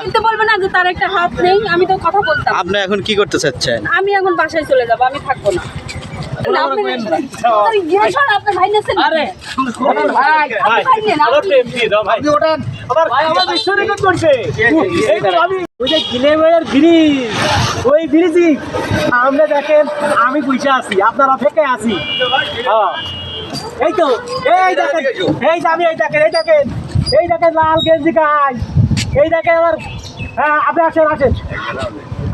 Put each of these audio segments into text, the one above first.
কিন্তু বলবো না যে তার একটা হাত নেই, আমি তো কথা বলতাম। আপনি এখন কি করতে চাচ্ছেন? আমি এখন বাসায় চলে যাব, আমি থাকবো না। আমরা দেখেন আমি বুঝে আছি, আপনার অপেক্ষায় আছি। এই তো এই দেখেন, এই যে আমি এই দেখেন, এই দেখেন, এই দেখেন লাল গেঞ্জি গাই, এই দেখেন আমার। হ্যাঁ আপনি আসেন আসেন।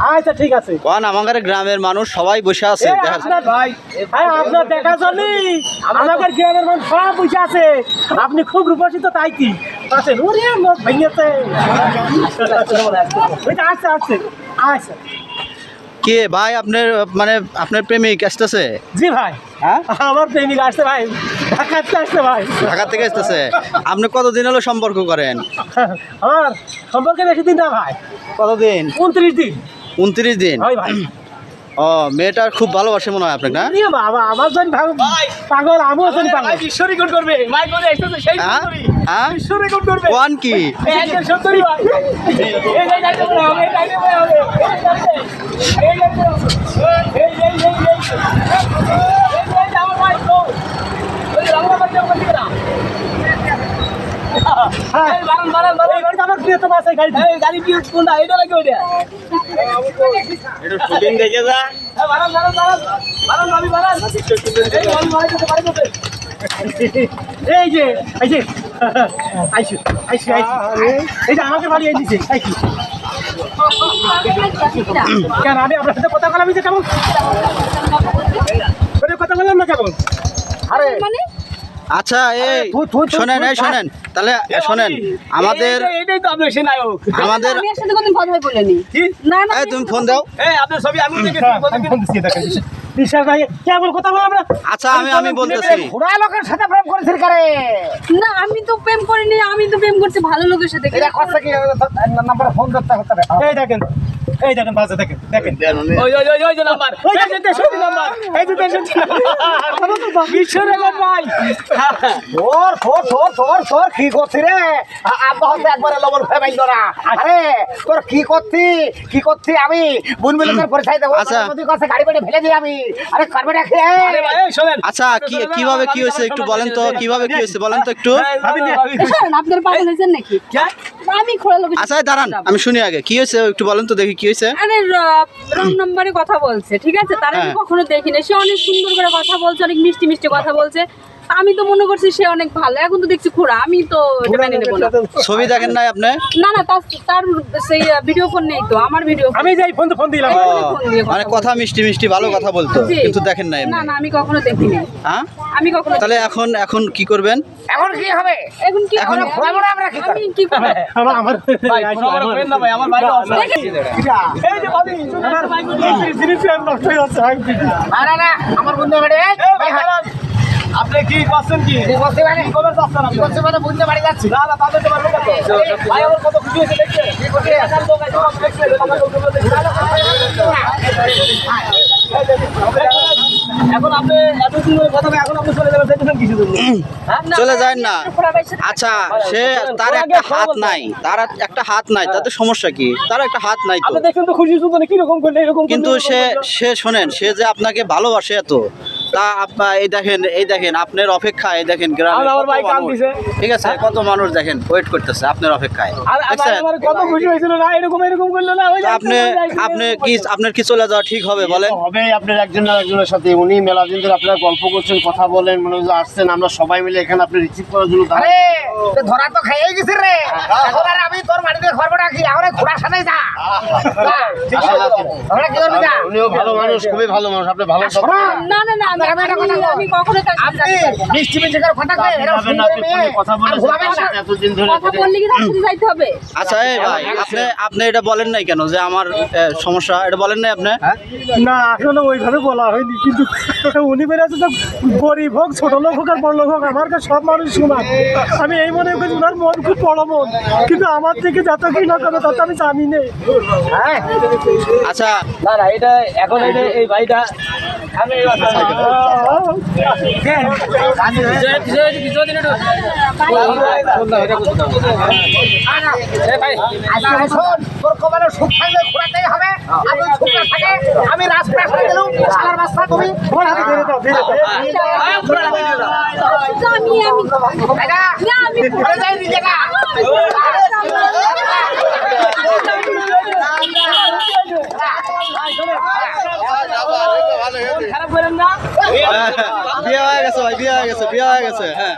আচ্ছা ঠিক আছে। কোন আমাদের গ্রামের মানুষ সবাই বসে আছে। আপনার দেখার জন্য আমাদের গ্রামের মানুষ সব বসে আছে। আপনি খুব রূপসিত তাই কি আছেন? ওরে লোক ভেঙেছে। আসছে আসছে আচ্ছা। কে ভাই আপনার মানে আপনার প্রেমিক আসতেছে? জি ভাই, হ্যাঁ আমার প্রেমিক আসছে ভাই, ঢাকাতে আসছে ভাই। ঢাকা থেকে আসতেছে? আপনি কতদিন হলো সম্পর্ক করেন? আমার সম্পর্কে বেশি দিন না ভাই, কতদিন? 29 দিন। 29 দিন? ভাই ভাই ও মেয়েটার খুব ভালোবাসে মনে হয় আপনাকে, না? বাবা আমার জন্য পাগল, আমিও জন্য পাগল। বিশ্ব রেকর্ড করবে মাইক করে এসেছে সেই সুন্দরী। হ্যাঁ বিশ্ব রেকর্ড করবে কোন কি? একজন সুন্দরী ভাই। এই যাই যাইতে হবে, এই যাইতে হবে, এই যাইতে হবে, এই আমার ভাই তো ওই রান্না করতে হবে ঠিক না? এই বারান বারান বারান আমার প্রিয় তো বাসে গাড়ি, এই গাড়ি কি কোনটা এটা লাগে ওইটা? একটু শুটিং দেখে যা। এই বারান বারান বারান বারান ভাবি বারান এই আমি ভাই করতে পারি করতে এই যে এই যে আইসু আইসু আইসু, এই যে আমাকে বাড়ি এই দিছে আইসু। কেন আমি আপনার সাথে কথা বললাম যে কেমন কথা বললাম না কেমন? আরে মানে আচ্ছা এই শোনেন, এই শোনেন তাহলে শোনেন আমাদের এইটাই তো আপনার সে নায়ক। আমাদের আমি এর সাথে কোনদিন কথাই বলিনি। না না এই তুমি ফোন দাও। এই আপনার ছবি আমি দেখেছি বিশ্বাস ভাই কেমন কথা বললাম না? আচ্ছা আমি বলতেছি, ঘোড়া লোকের সাথে প্রেম করেছিল কারে? না আমি তো প্রেম করিনি, আমি তো প্রেম করছি ভালো লোকের সাথে। এটা কথা কি নাম্বার ফোন করতে হবে? এই দেখেন বাজে দেখেন দেখেন ওই ওই ওই ওই যে নাম্বার ওই যে 63 নাম্বার এই যে 63 নাম্বার বিশ্ব রেকর্ড ভাই। তোর তোর তোর তোর তোর কি করছিস রে? আব্বা হচ্ছে একবারে লবণ খেয়ে বাইল ধরা। আরে তোর কি করছি আমি বুন মিলনের পরিচয় দেবো। আচ্ছা। নদীর কাছে গাড়ি পেটে ফেলে দিই আমি। আরে কারবেটা খেয়ে আরে ভাই এই শুনেন আচ্ছা কিভাবে কি হয়েছে একটু বলেন তো, কিভাবে কি হয়েছে বলেন তো একটু। শোনেন, আপনার পাগল হয়েছেন নাকি? আমি খোলা লোকের আচ্ছা দাঁড়ান আমি শুনি আগে কি হয়েছে একটু বলেন তো দেখি কি হয়েছে। আরে রং নাম্বারে কথা বলছে, ঠিক আছে? তার আমি কখনো দেখিনি। সে অনেক সুন্দর করে কথা বলছে, অনেক মিষ্টি মিষ্টি কথা বলছে। আমি তো মনে করছি সে অনেক ভালো, এখন তো দেখছি খোড়া। আমি তো এটা মেনে নেবো না। ছবি দেখেন নাই আপনি? না না তার সেই ভিডিও ফোন নেই তো, আমার ভিডিও আমি যাই ফোন দিলাম। মানে কথা মিষ্টি মিষ্টি ভালো কথা বলতো, কিন্তু দেখেন নাই না এমনি। না আমি কখনো দেখিনি। হ্যাঁ আমি কখনো তাহলে এখন কি করবেন? এখন কি হবে? এখন কি এখন আমরা আমরা কি আমি কি করব? আমার ভাই আমার ফ্রেন্ড না ভাই আমার ভাই আছে এই যে ভাবি আমার ভাই জিনিস নষ্ট হয়ে যাচ্ছে ভাই। না আমার বন্ধু বাড়ি ভাই আপনি কি করছেন কি বলতে পারে কবে যাচ্ছেন আপনি বলতে পারে বন্ধু বাড়ি যাচ্ছি। না না তাদের তো পারবো কত ভাই আমার কত খুশি হয়েছে দেখতে কি করতে টাকার লোক আছে কত দেখতে টাকার লোক এখন আপনি এতদিন ধরে কথা না, এখন আপনি চলে যাবেন দেখবেন কিছু জন্য চলে যায় না। আচ্ছা সে তার একটা হাত নাই, তার একটা হাত নাই, তাতে সমস্যা কি? তার একটা হাত নাই তো, আপনি দেখুন তো খুশি শুধু কি রকম করলে এরকম কিন্তু সে শোনেন সে যে আপনাকে ভালোবাসে এত, তা আপনার এই দেখেন আপনার অপেক্ষায় দেখেন গ্রামে আমার ভাই কান দিছে। ঠিক আছে কত মানুষ দেখেন ওয়েট করতেছে আপনার অপেক্ষায়। আর দেখছেন? আমার কত খুশি হয়েছিল না এরকম করলো না ওই তা আপনার কি চলে যাওয়া ঠিক হবে বলেন? হবে আপনার একজন না একজনের সাথে। উনি মেলা দিন ধরে আপনারা গল্প করছেন, কথা বলেন, মনে হয় যে আসছেন, আমরা সবাই মিলে এখানে আপনি রিসিভ করার জন্য আরে ধরা তো খেয়ে গেছি রে। এখন আর আমি তোর বাড়িতে খবর রাখি, আমরা ঘোড়ার সাথে যা। আমরা কি করবি যা? উনিও ভালো মানুষ, খুবই ভালো মানুষ, আপনি ভালো না না না আমি কখনো তার সাথে আপনি যাইতে পারবো না। মিষ্টি মিষ্টি করে কথা কয়ে এরা সুন্দর মেয়ে কথা আর বলেন ঘোরাবেন না। এতদিন ধরে কথা বললে কি তার সাথে যাইতে হবে? আচ্ছা এই ভাই আপনি এটা বলেন নাই কেন যে আমার সমস্যা, এটা বলেন নাই আপনি? না আসলে ওইভাবে বলা হয়নি, কিন্তু উনি বেড়েছে তো গরিব হোক ছোট লোক হোক আর বড় লোক হোক আমার কাছে সব মানুষ সমান। আমি এই মনে করি ওনার মন খুব বড় মন, কিন্তু আমার থেকে যত কি না করবে তত আমি জানি নেই। হ্যাঁ আচ্ছা না না এটা এখন এই ভাইটা আমি তোর কপালে সুখ থাকলে ঘোরাতেই হবে আর যদি সুখ না থাকে আমি রাস্তায় ফেলে গেলাম শালার রাস্তা তুমি তোমার হাতে ধরে দাও ধীরে খারাপ করেন না বিয়ে হয়ে গেছে ভাই, বিয়ে হয়ে গেছে, বিয়ে হয়ে গেছে, হ্যাঁ।